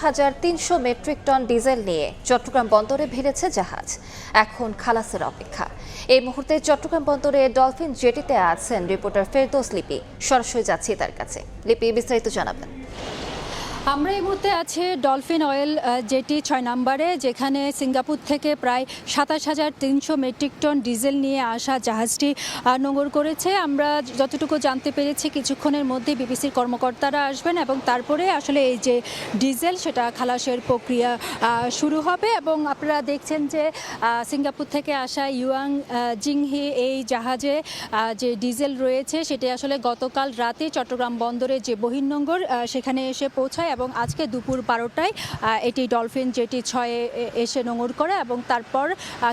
1300 metric ton diesel নিয়ে চট্টগ্রাম বন্দরে ভিড়েছে জাহাজ। এখন খালাসের অপেক্ষা। এই মুহূর্তে চট্টগ্রাম বন্দরে ডলফিন জেটিতে আছেন রিপোর্টার ফেরদৌস লিপি। সরাসরি যাচ্ছি তার কাছে। লিপি, বিস্তারিত জানাবেন। আমরা এই মুহূর্তে আছি ডলফিন অয়েল জেটি 6 নম্বরে, যেখানে সিঙ্গাপুর থেকে প্রায় 27,300 মেট্রিক টন ডিজেল নিয়ে আসা জাহাজটি নোঙর করেছে। আমরা যতটুকু জানতে পেরেছি কিছুক্ষণের মধ্যে বিবিসির কর্মকর্তারা আসবেন এবং তারপরে আসলে এই যে ডিজেল সেটা খালাসের প্রক্রিয়া শুরু হবে। এবং আপনারা দেখছেন যে সিঙ্গাপুর থেকে আসা ইউয়াং জিংহি এই জাহাজে যে ডিজেল রয়েছে সেটি আসলে গতকাল রাতে চট্টগ্রাম বন্দরে যে বহির্নোঙর সেখানে এসে পৌঁছায় এবং আজকে দুপুর 12টায় এটি ডলফিন জেটি 6-এ এসে নোঙর করে এবং তারপর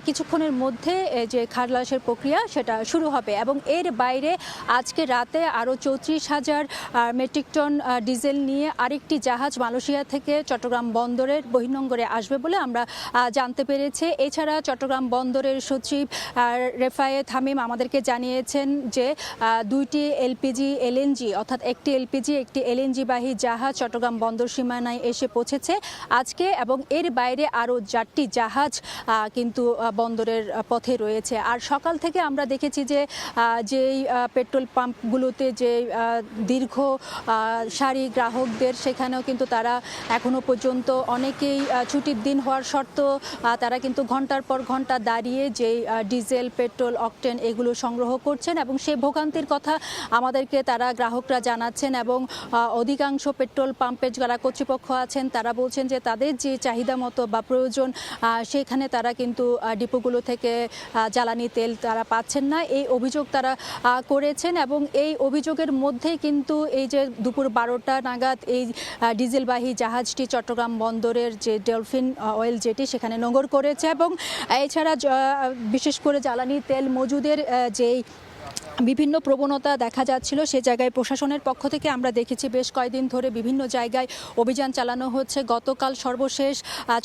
কিছুক্ষণের মধ্যে যে খালাসের প্রক্রিয়া সেটা শুরু হবে। এবং এর বাইরে আজকে রাতে আরও 34,000 মেট্রিক টন ডিজেল নিয়ে আরেকটি জাহাজ মালয়েশিয়া থেকে চট্টগ্রাম বন্দরের বহির্নোঙরে আসবে বলে আমরা জানতে পেরেছি। এছাড়া চট্টগ্রাম বন্দরের সচিব রেফায়ে থামিম আমাদেরকে জানিয়েছেন যে দুইটি এলপিজি এলএনজি অর্থাৎ একটি এলপিজি একটি এলএনজিবাহী জাহাজ চট্টগ্রাম বন্দর সীমানায় এসে পৌঁছেছে আজকে এবং এর বাইরে আরও 4টি জাহাজ কিন্তু বন্দরের পথে রয়েছে। আর সকাল থেকে আমরা দেখেছি যে যেই পেট্রোল পাম্পগুলোতে যে দীর্ঘ সারি গ্রাহকদের, সেখানেও কিন্তু তারা এখনো পর্যন্ত অনেকেই ছুটির দিন হওয়ার সত্ত্বেও তারা কিন্তু ঘন্টার পর ঘন্টা দাঁড়িয়ে যেই ডিজেল পেট্রোল অকটেন এগুলো সংগ্রহ করছেন এবং সেই ভোগান্তির কথা আমাদেরকে তারা গ্রাহকরা জানাচ্ছেন। এবং অধিকাংশ পেট্রোল পাম্পের যারা কর্তৃপক্ষ আছেন তারা বলছেন যে তাদের যে চাহিদা মতো বা প্রয়োজন সেখানে তারা কিন্তু ডিপোগুলো থেকে জ্বালানি তেল তারা পাচ্ছেন না, এই অভিযোগ তারা করেছেন। এবং এই অভিযোগের মধ্যে কিন্তু এই যে দুপুর 12টা নাগাদ এই ডিজেলবাহী জাহাজটি চট্টগ্রাম বন্দরের যে ডলফিন অয়েল জেটি সেখানে নোঙর করেছে। এবং এছাড়া বিশেষ করে জ্বালানি তেল মজুদের যেই বিভিন্ন প্রবণতা দেখা যাচ্ছিল সে জায়গায় প্রশাসনের পক্ষ থেকে আমরা দেখেছি বেশ কয়েকদিন ধরে বিভিন্ন জায়গায় অভিযান চালানো হচ্ছে। গতকাল সর্বশেষ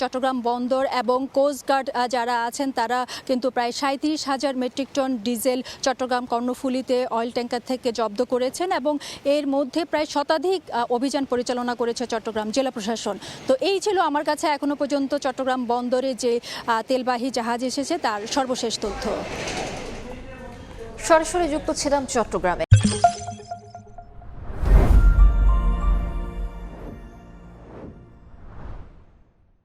চট্টগ্রাম বন্দর এবং কোস্টগার্ড যারা আছেন তারা কিন্তু প্রায় 37,000 মেট্রিক টন ডিজেল চট্টগ্রাম কর্ণফুলীতে অয়েল ট্যাঙ্কার থেকে জব্দ করেছেন এবং এর মধ্যে প্রায় শতাধিক অভিযান পরিচালনা করেছে চট্টগ্রাম জেলা প্রশাসন। তো এই ছিল আমার কাছে এখনো পর্যন্ত চট্টগ্রাম বন্দরে যে তেলবাহী জাহাজ এসেছে তার সর্বশেষ তথ্য। সরাসরি যুক্ত ছিলাম চট্টগ্রামে।